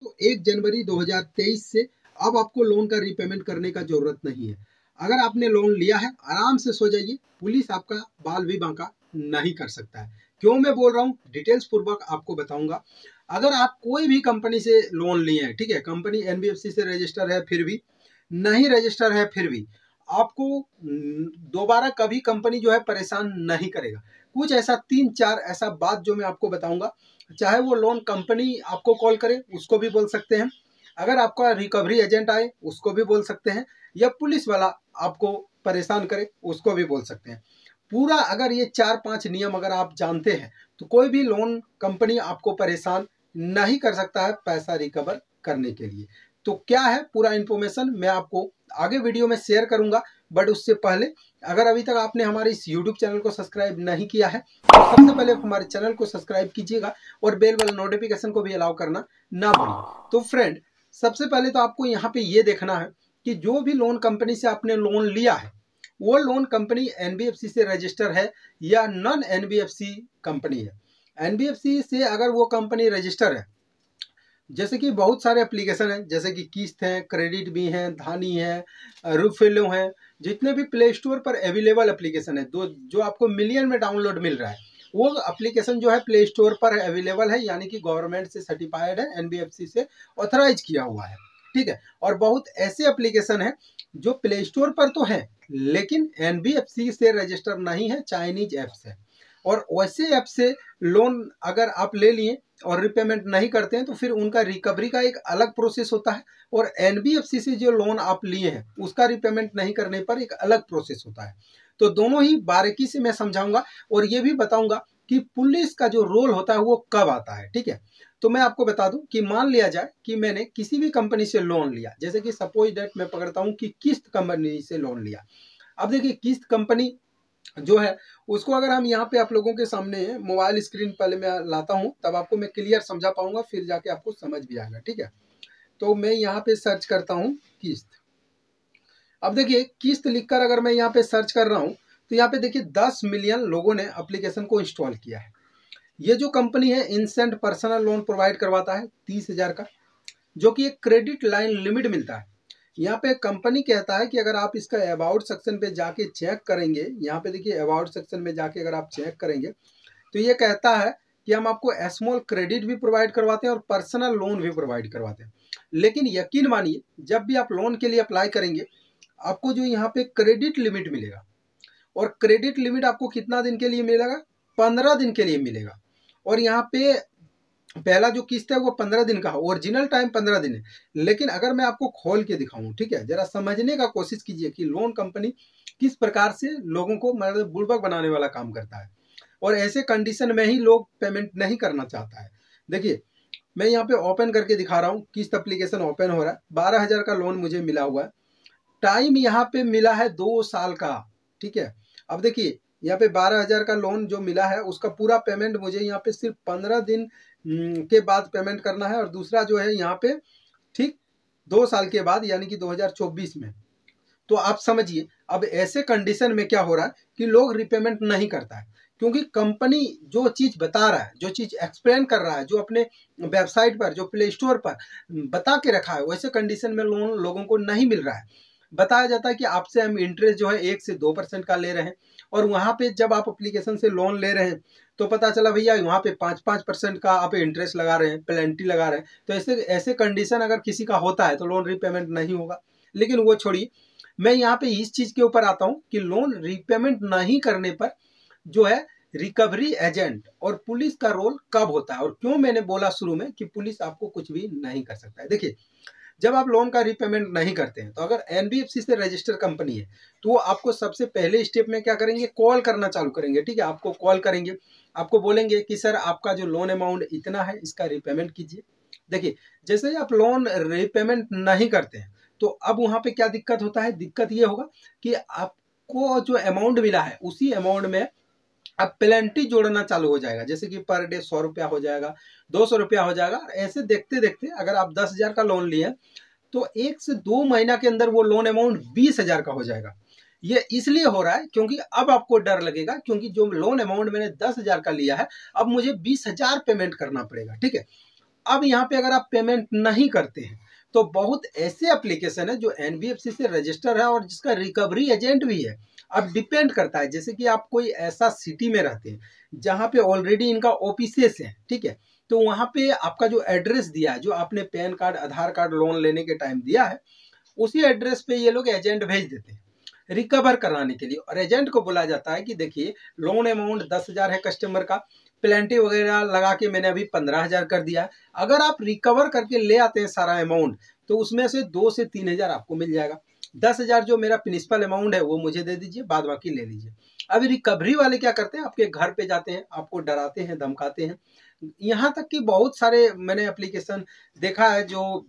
तो 1 जनवरी 2023 से अब आपको लोन का रीपेमेंट करने का जरूरत नहीं है। अगर आपने लोन लिया है आराम से सो जाइए, पुलिस आपका बाल भी बांका नहीं कर सकता है। क्यों मैं बोल रहा हूँ, डिटेल्स पूर्वक आपको बताऊंगा। अगर आप कोई भी कंपनी से लोन लिए हैं, ठीक है, कंपनी एनबीएफसी से रजिस्टर है फिर भी, नहीं रजिस्टर है फिर भी, आपको दोबारा कभी कंपनी जो है परेशान नहीं करेगा। कुछ ऐसा 3-4 ऐसा बात जो मैं आपको बताऊंगा, चाहे वो लोन कंपनी आपको कॉल करे उसको भी बोल सकते हैं, अगर आपका रिकवरी एजेंट आए उसको भी बोल सकते हैं, या पुलिस वाला आपको परेशान करे उसको भी बोल सकते हैं। पूरा अगर ये 4-5 नियम अगर आप जानते हैं तो कोई भी लोन कंपनी आपको परेशान नहीं कर सकता है पैसा रिकवर करने के लिए। तो क्या है पूरा इन्फॉर्मेशन मैं आपको आगे वीडियो में शेयर करूंगा, बट उससे पहले अगर अभी तक आपने हमारे इस YouTube चैनल को सब्सक्राइब नहीं किया है तो सबसे पहले हमारे चैनल को सब्सक्राइब कीजिएगा और बेल वाला नोटिफिकेशन को भी अलाउ करना ना भूलिए। तो फ्रेंड, सबसे पहले तो आपको यहाँ पे ये देखना है कि जो भी लोन कंपनी से आपने लोन लिया है वो लोन कंपनी एनबीएफसी से रजिस्टर है या नॉन एनबीएफसी कंपनी है। एनबीएफसी से अगर वो कंपनी रजिस्टर है, जैसे कि बहुत सारे एप्लीकेशन हैं, जैसे कि किस्त है, क्रेडिट भी है, धानी है, रूफेलो है, जितने भी प्ले स्टोर पर अवेलेबल एप्लीकेशन है जो आपको मिलियन में डाउनलोड मिल रहा है, वो एप्लीकेशन जो है प्ले स्टोर पर अवेलेबल है, यानी कि गवर्नमेंट से सर्टिफाइड है, एनबीएफसी से ऑथराइज किया हुआ है, ठीक है। और बहुत ऐसे एप्लीकेशन है जो प्ले स्टोर पर तो है लेकिन एनबीएफसी से रजिस्टर नहीं है, चाइनीज ऐप्स है। और वैसे ऐप से लोन अगर आप ले लिए और रिपेमेंट नहीं करते हैं तो फिर उनका रिकवरी का एक अलग प्रोसेस होता है, और एनबीएफसी से जो लोन आप लिए हैं उसका रिपेमेंट नहीं करने पर एक अलग प्रोसेस होता है। तो दोनों ही बारीकी से मैं समझाऊंगा और ये भी बताऊंगा कि पुलिस का जो रोल होता है वो कब आता है, ठीक है। तो मैं आपको बता दूं कि मान लिया जाए कि मैंने किसी भी कंपनी से लोन लिया, जैसे कि सपोज दैट मैं पकड़ता हूं कि किस्त कंपनी से लोन लिया। अब देखिए किस्त कंपनी जो है उसको अगर हम यहाँ पे आप लोगों के सामने मोबाइल स्क्रीन पहले मैं लाता हूँ तब आपको मैं क्लियर समझा पाऊंगा, फिर जाके आपको समझ भी आएगा, ठीक है। तो मैं यहाँ पे सर्च करता हूँ किस्त। अब देखिए किस्त लिखकर अगर मैं यहाँ पे सर्च कर रहा हूँ तो यहाँ पे देखिए 10 मिलियन लोगों ने एप्लीकेशन को इंस्टॉल किया है। ये जो कंपनी है इंस्टेंट पर्सनल लोन प्रोवाइड करवाता है 30,000 का, जो कि एक क्रेडिट लाइन लिमिट मिलता है। यहाँ पे कंपनी कहता है कि अगर आप इसका अबाउट सेक्शन पे जाके चेक करेंगे, यहाँ पे देखिए अबाउट सेक्शन में जाके अगर आप चेक करेंगे तो ये कहता है कि हम आपको स्मॉल क्रेडिट भी प्रोवाइड करवाते हैं और पर्सनल लोन भी प्रोवाइड करवाते हैं। लेकिन यकीन मानिए जब भी आप लोन के लिए अप्लाई करेंगे आपको जो यहाँ पे क्रेडिट लिमिट मिलेगा, और क्रेडिट लिमिट आपको कितना दिन के लिए मिलेगा, 15 दिन के लिए मिलेगा। और यहाँ पे पहला जो किस्त है वो 15 दिन का है, ओरिजिनल टाइम 15 दिन है। लेकिन अगर मैं आपको खोल के दिखाऊं, ठीक है, जरा समझने का कोशिश कीजिए कि लोन कंपनी किस प्रकार से लोगों को मतलब बुड़बक बनाने वाला काम करता है, और ऐसे कंडीशन में ही लोग पेमेंट नहीं करना चाहता है। देखिए मैं यहाँ पे ओपन करके दिखा रहा हूँ, किस्त एप्लीकेशन ओपन हो रहा है, 12,000 का लोन मुझे मिला हुआ है, टाइम यहाँ पे मिला है 2 साल का, ठीक है। अब देखिए यहाँ पे 12,000 का लोन जो मिला है उसका पूरा पेमेंट मुझे यहाँ पे सिर्फ 15 दिन के बाद पेमेंट करना है, और दूसरा जो है यहाँ पे ठीक 2 साल के बाद यानी कि 2024 में। तो आप समझिए अब ऐसे कंडीशन में क्या हो रहा है कि लोग रिपेमेंट नहीं करता है, क्योंकि कंपनी जो चीज बता रहा है, जो चीज एक्सप्लेन कर रहा है, जो अपने वेबसाइट पर, जो प्ले स्टोर पर बता के रखा है, वैसे कंडीशन में लोन लोगों को नहीं मिल रहा है। बताया जाता है कि आपसे हम इंटरेस्ट जो है 1 से 2% का ले रहे हैं, और वहां पे जब आप एप्लीकेशन से लोन ले रहे हैं तो पता चला भैया वहां पे 5% का आप इंटरेस्ट लगा रहे हैं, पेनल्टी लगा रहे हैं। तो ऐसे ऐसे कंडीशन अगर किसी का होता है तो लोन रीपेमेंट नहीं होगा। लेकिन वो छोड़िए, मैं यहाँ पे इस चीज के ऊपर आता हूँ कि लोन रीपेमेंट नहीं करने पर जो है रिकवरी एजेंट और पुलिस का रोल कब होता है, और क्यों मैंने बोला शुरू में कि पुलिस आपको कुछ भी नहीं कर सकता है। देखिए जब आप लोन का रीपेमेंट नहीं करते हैं तो अगर एनबीएफसी से रजिस्टर कंपनी है तो वो आपको सबसे पहले स्टेप में क्या करेंगे, कॉल करना चालू करेंगे, ठीक है। आपको कॉल करेंगे, आपको बोलेंगे कि सर आपका जो लोन अमाउंट इतना है, इसका रीपेमेंट कीजिए। देखिए जैसे ही आप लोन रीपेमेंट नहीं करते हैं तो अब वहां पे क्या दिक्कत होता है, दिक्कत ये होगा कि आपको जो अमाउंट मिला है उसी अमाउंट में अब पेनल्टी जोड़ना चालू हो जाएगा, जैसे कि पर डे 100 रुपया हो जाएगा, 200 रुपया हो जाएगा। ऐसे देखते देखते अगर आप 10,000 का लोन लिए तो 1 से 2 महीना के अंदर वो लोन अमाउंट 20,000 का हो जाएगा। ये इसलिए हो रहा है क्योंकि अब आपको डर लगेगा, क्योंकि जो लोन अमाउंट मैंने 10,000 का लिया है अब मुझे 20,000 पेमेंट करना पड़ेगा, ठीक है। अब यहाँ पे अगर आप पेमेंट नहीं करते हैं तो बहुत ऐसे एप्लीकेशन है जो एनबीएफसी से रजिस्टर है और जिसका रिकवरी एजेंट भी है। अब डिपेंड करता है, जैसे कि आप कोई ऐसा सिटी में रहते हैं जहाँ पे ऑलरेडी इनका ऑफिसेस है, ठीक है, तो वहाँ पे आपका जो एड्रेस दिया है, जो आपने पैन कार्ड आधार कार्ड लोन लेने के टाइम दिया है, उसी एड्रेस पे ये लोग एजेंट भेज देते हैं रिकवर कराने के लिए। और एजेंट को बोला जाता है कि देखिए लोन अमाउंट 10,000 है कस्टमर का, प्लेंटी वगैरह लगा के मैंने अभी 15,000 कर दिया है, अगर आप रिकवर करके ले आते हैं सारा अमाउंट तो उसमें से 2 से 3,000 आपको मिल जाएगा। 10,000 जो मेरा प्रिंसिपल अमाउंट है वो मुझे दे दीजिए, बाद बाकी ले लीजिए। अभी रिकवरी वाले क्या करते हैं, आपके घर पे जाते हैं, आपको डराते हैं, धमकाते हैं। यहाँ तक कि बहुत सारे मैंने एप्लीकेशन देखा है जो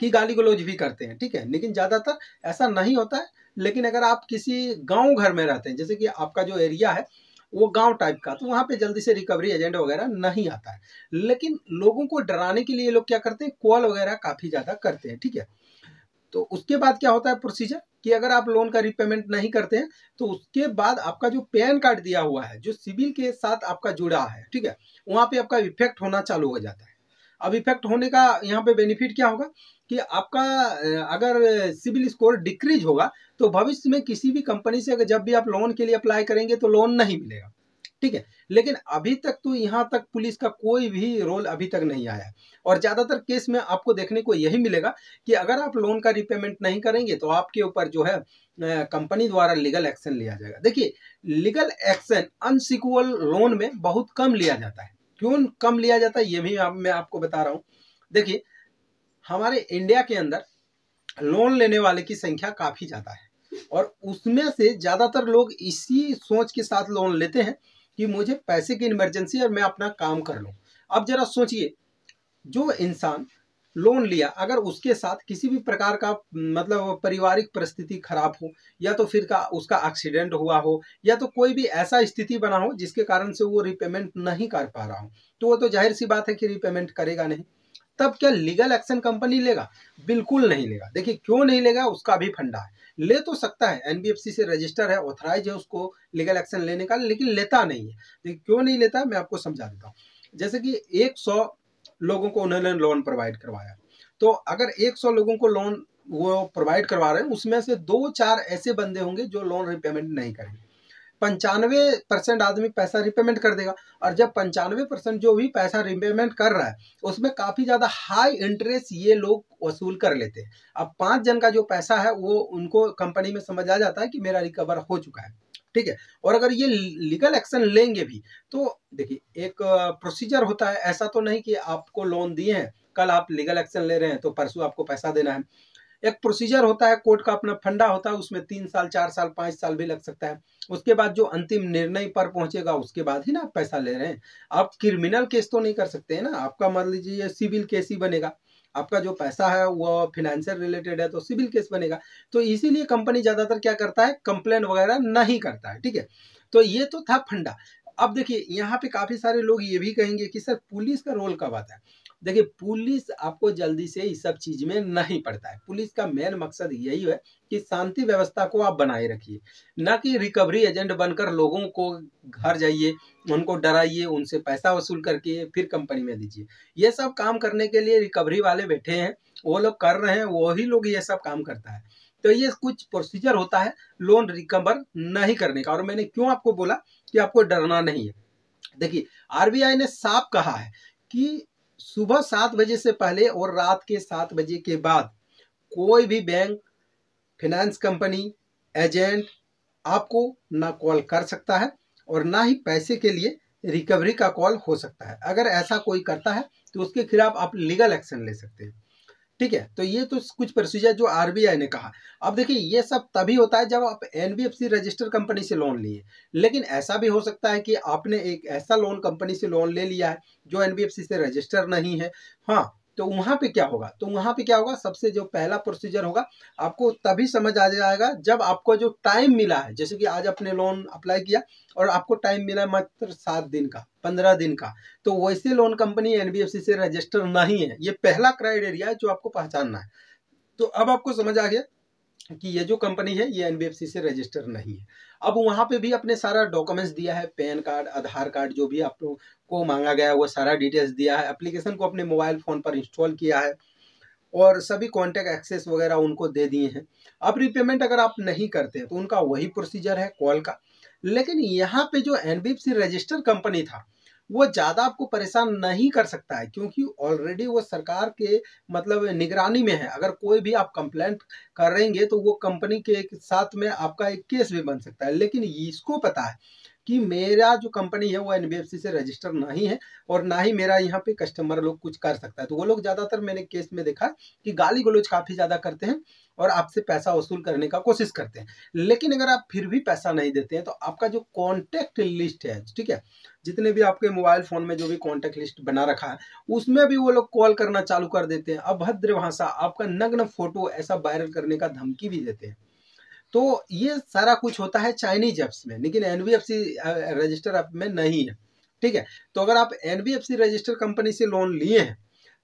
कि गाली गलौज भी करते हैं, ठीक है, लेकिन ज़्यादातर ऐसा नहीं होता है। लेकिन अगर आप किसी गांव घर में रहते हैं, जैसे कि आपका जो एरिया है वो गांव टाइप का, तो वहाँ पे जल्दी से रिकवरी एजेंट वगैरह नहीं आता है। लेकिन लोगों को डराने के लिए लोग क्या करते हैं, कॉल वगैरह काफ़ी ज़्यादा करते हैं, ठीक है। तो उसके बाद क्या होता है प्रोसीजर कि अगर आप लोन का रीपेमेंट नहीं करते हैं तो उसके बाद आपका जो पैन कार्ड दिया हुआ है, जो सिविल के साथ आपका जुड़ा है, ठीक है, वहाँ पे आपका इफेक्ट होना चालू हो जाता है। अब इफेक्ट होने का यहाँ पे बेनिफिट क्या होगा कि आपका अगर सिविल स्कोर डिक्रीज होगा तो भविष्य में किसी भी कंपनी से अगर जब भी आप लोन के लिए अप्लाई करेंगे तो लोन नहीं मिलेगा, ठीक है। लेकिन अभी तक तो यहाँ तक पुलिस का कोई भी रोल अभी तक नहीं आया है। और ज़्यादातर केस में आपको देखने को यही मिलेगा कि अगर आप लोन का रिपेमेंट नहीं करेंगे तो आपके ऊपर जो है कंपनी द्वारा लीगल एक्शन लिया जाएगा। देखिए लीगल एक्शन अनसिक्योर लोन में बहुत कम लिया जाता है। क्यों कम लिया जाता है ये भी मैं आपको बता रहा हूँ। देखिए हमारे इंडिया के अंदर लोन लेने वाले की संख्या काफ़ी ज़्यादा है और उसमें से ज़्यादातर लोग इसी सोच के साथ लोन लेते हैं कि मुझे पैसे की इमरजेंसी और मैं अपना काम कर लूँ। अब जरा सोचिए, जो इंसान लोन लिया अगर उसके साथ किसी भी प्रकार का मतलब पारिवारिक परिस्थिति खराब हो, या तो फिर का उसका एक्सीडेंट हुआ हो, या तो कोई भी ऐसा स्थिति बना हो जिसके कारण से वो रिपेमेंट नहीं कर पा रहा हो, तो वो तो जाहिर सी बात है कि रिपेमेंट करेगा नहीं। तब क्या लीगल एक्शन कंपनी लेगा? बिल्कुल नहीं लेगा। देखिए क्यों नहीं लेगा, उसका भी फंडा है। ले तो सकता है, एनबीएफसी से रजिस्टर है, ऑथराइज है उसको लीगल एक्शन लेने का, लेकिन लेता नहीं है। देखिए क्यों नहीं लेता मैं आपको समझा देता हूँ। जैसे कि 100 लोगों को उन्होंने लोन प्रोवाइड करवाया, तो अगर 100 लोगों को लोन वो प्रोवाइड करवा रहे हैं, उसमें से 2-4 ऐसे बंदे होंगे जो लोन रिपेमेंट नहीं करेंगे। 95% आदमी पैसा रिपेमेंट कर देगा। और जब 95% जो भी पैसा रिपेमेंट कर रहा है उसमें काफ़ी ज़्यादा हाई इंटरेस्ट ये लोग वसूल कर लेते हैं। अब 5 जन का जो पैसा है वो उनको कंपनी में समझ आ जाता है कि मेरा रिकवर हो चुका है, ठीक है। और अगर ये लीगल एक्शन लेंगे भी तो देखिए एक प्रोसीजर होता है, ऐसा तो नहीं कि आपको लोन दिए हैं कल आप लीगल एक्शन ले रहे हैं तो परसों आपको पैसा देना है। एक प्रोसीजर होता है, कोर्ट का अपना फंडा होता है, उसमें 3 साल 4 साल 5 साल भी लग सकता है। उसके बाद जो अंतिम निर्णय पर पहुंचेगा उसके बाद ही ना आप पैसा ले रहे हैं। आप क्रिमिनल केस तो नहीं कर सकते हैं ना, आपका मान लीजिए सिविल केस ही बनेगा। आपका जो पैसा है वो फिनेंशियल रिलेटेड है तो सिविल केस बनेगा। तो इसीलिए कंपनी ज़्यादातर क्या करता है, कंप्लेन वगैरह नहीं करता है, ठीक है। तो ये तो था फंडा। अब देखिए यहाँ पे काफ़ी सारे लोग ये भी कहेंगे कि सर पुलिस का रोल कब आता है। देखिए पुलिस आपको जल्दी से इस सब चीज़ में नहीं पड़ता है। पुलिस का मेन मकसद यही है कि शांति व्यवस्था को आप बनाए रखिए, ना कि रिकवरी एजेंट बनकर लोगों को घर जाइए, उनको डराइए, उनसे पैसा वसूल करके फिर कंपनी में दीजिए। ये सब काम करने के लिए रिकवरी वाले बैठे हैं, वो लोग कर रहे हैं, वही लोग ये सब काम करता है। तो ये कुछ प्रोसीजर होता है लोन रिकवर नहीं करने का। और मैंने क्यों आपको बोला कि आपको डरना नहीं है। देखिए आरबीआई ने साफ कहा है कि सुबह 7 बजे से पहले और रात के 7 बजे के बाद कोई भी बैंक, फाइनेंस कंपनी, एजेंट आपको ना कॉल कर सकता है और ना ही पैसे के लिए रिकवरी का कॉल हो सकता है। अगर ऐसा कोई करता है तो उसके खिलाफ आप लीगल एक्शन ले सकते हैं, ठीक है। तो ये तो कुछ प्रोसीजर जो आरबीआई ने कहा। अब देखिए ये सब तभी होता है जब आप एनबीएफसी रजिस्टर कंपनी से लोन लिए। लेकिन ऐसा भी हो सकता है कि आपने एक ऐसा लोन कंपनी से लोन ले लिया है जो एनबीएफसी से रजिस्टर नहीं है। हाँ, तो वहाँ पे क्या होगा, तो वहाँ पे क्या होगा, सबसे जो पहला प्रोसीजर होगा आपको तभी समझ आ जाएगा जब आपको जो टाइम मिला है, जैसे कि आज आपने लोन अप्लाई किया और आपको टाइम मिला मात्र 7 दिन का, 15 दिन का, तो वैसे लोन कंपनी एनबीएफसी से रजिस्टर नहीं है। ये पहला क्राइटेरिया है जो आपको पहचानना है। तो अब आपको समझ आ गया कि ये जो कंपनी है ये एनबीएफसी से रजिस्टर नहीं है। अब वहाँ पे भी अपने सारा डॉक्यूमेंट्स दिया है, पैन कार्ड, आधार कार्ड, जो भी आपको मांगा गया है वो सारा डिटेल्स दिया है, एप्लीकेशन को अपने मोबाइल फ़ोन पर इंस्टॉल किया है और सभी कॉन्टैक्ट एक्सेस वगैरह उनको दे दिए हैं। अब रीपेमेंट अगर आप नहीं करते हैं तो उनका वही प्रोसीजर है कॉल का। लेकिन यहाँ पे जो एनबीएफसी रजिस्टर कंपनी था वो ज़्यादा आपको परेशान नहीं कर सकता है, क्योंकि ऑलरेडी वो सरकार के मतलब निगरानी में है। अगर कोई भी आप कंप्लेंट करेंगे तो वो कंपनी के साथ में आपका एक केस भी बन सकता है। लेकिन इसको पता है कि मेरा जो कंपनी है वो एनबीएफसी से रजिस्टर नहीं है और ना ही मेरा यहाँ पे कस्टमर लोग कुछ कर सकता है। तो वो लोग ज़्यादातर मैंने केस में देखा कि गाली गलौज काफ़ी ज़्यादा करते हैं और आपसे पैसा वसूल करने का कोशिश करते हैं। लेकिन अगर आप फिर भी पैसा नहीं देते हैं तो आपका जो कॉन्टैक्ट लिस्ट है, ठीक है, जितने भी आपके मोबाइल फ़ोन में जो भी कॉन्टैक्ट लिस्ट बना रखा है उसमें भी वो लोग कॉल करना चालू कर देते हैं, अभद्र भाषा, आपका नग्न फोटो ऐसा वायरल करने का धमकी भी देते हैं। तो ये सारा कुछ होता है चाइनीज ऐप्स में, लेकिन एनबीएफसी रजिस्टर ऐप में नहीं है। ठीक है, तो अगर आप एनबीएफसी रजिस्टर कंपनी से लोन लिए हैं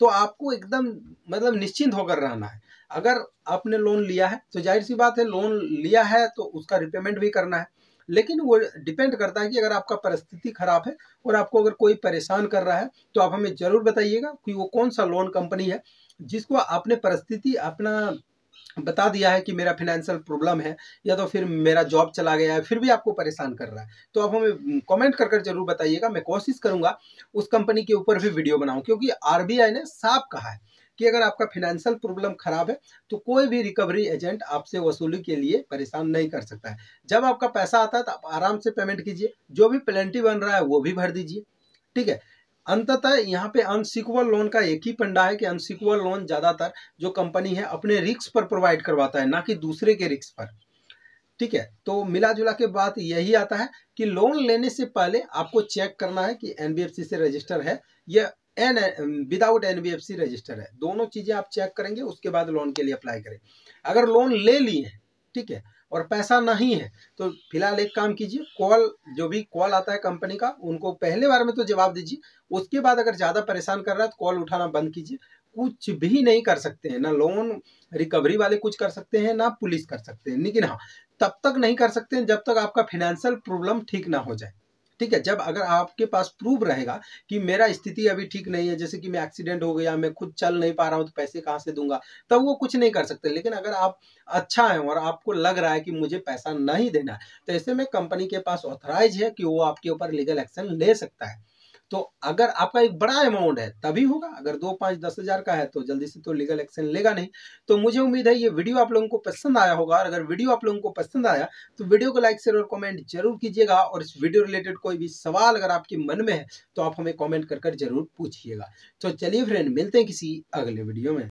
तो आपको एकदम मतलब निश्चिंत होकर रहना है। अगर आपने लोन लिया है तो जाहिर सी बात है, लोन लिया है तो उसका रिपेमेंट भी करना है। लेकिन वो डिपेंड करता है कि अगर आपका परिस्थिति खराब है और आपको अगर कोई परेशान कर रहा है तो आप हमें जरूर बताइएगा कि वो कौन सा लोन कंपनी है जिसको आपने परिस्थिति अपना बता दिया है कि मेरा फाइनेंशियल प्रॉब्लम है या तो फिर मेरा जॉब चला गया है, फिर भी आपको परेशान कर रहा है। तो आप हमें कमेंट कर कर जरूर बताइएगा। मैं कोशिश करूंगा उस कंपनी के ऊपर भी वीडियो बनाऊं, क्योंकि आरबीआई ने साफ कहा है कि अगर आपका फाइनेंशियल प्रॉब्लम खराब है तो कोई भी रिकवरी एजेंट आपसे वसूली के लिए परेशान नहीं कर सकता है। जब आपका पैसा आता है तो आप आराम से पेमेंट कीजिए, जो भी पेनल्टी बन रहा है वो भी भर दीजिए। ठीक है, अंततः यहाँ पे अनसिक्योर लोन का एक ही फंडा है कि अनसिक्योर लोन ज्यादातर जो कंपनी है अपने रिस्क पर प्रोवाइड करवाता है, ना कि दूसरे के रिस्क पर। ठीक है, तो मिला जुला के बात यही आता है कि लोन लेने से पहले आपको चेक करना है कि एनबीएफसी से रजिस्टर है या एन विदाउट एनबीएफसी रजिस्टर है। दोनों चीजें आप चेक करेंगे, उसके बाद लोन के लिए अप्लाई करें। अगर लोन ले लिए हैं, ठीक है, और पैसा नहीं है तो फिलहाल एक काम कीजिए, कॉल जो भी कॉल आता है कंपनी का उनको पहले बार में तो जवाब दीजिए। उसके बाद अगर ज्यादा परेशान कर रहा है तो कॉल उठाना बंद कीजिए। कुछ भी नहीं कर सकते हैं, ना लोन रिकवरी वाले कुछ कर सकते हैं ना पुलिस कर सकते हैं। लेकिन हाँ, तब तक नहीं कर सकते हैं जब तक आपका फाइनेंशियल प्रॉब्लम ठीक ना हो जाए। ठीक है, जब अगर आपके पास प्रूफ रहेगा कि मेरा स्थिति अभी ठीक नहीं है, जैसे कि मैं एक्सीडेंट हो गया, मैं खुद चल नहीं पा रहा हूँ, तो पैसे कहाँ से दूंगा, तब वो कुछ नहीं कर सकते। लेकिन अगर आप अच्छा है और आपको लग रहा है कि मुझे पैसा नहीं देना है, तो ऐसे में कंपनी के पास ऑथराइज है कि वो आपके ऊपर लीगल एक्शन ले सकता है। तो अगर आपका एक बड़ा अमाउंट है तभी होगा, अगर 2, 5, 10,000 का है तो जल्दी से तो लीगल एक्शन लेगा नहीं। तो मुझे उम्मीद है ये वीडियो आप लोगों को पसंद आया होगा, और अगर वीडियो आप लोगों को पसंद आया तो वीडियो को लाइक शेयर और कमेंट जरूर कीजिएगा। और इस वीडियो रिलेटेड कोई भी सवाल अगर आपके मन में है तो आप हमें कमेंट कर कर जरूर पूछिएगा। तो चलिए फ्रेंड, मिलते हैं किसी अगले वीडियो में।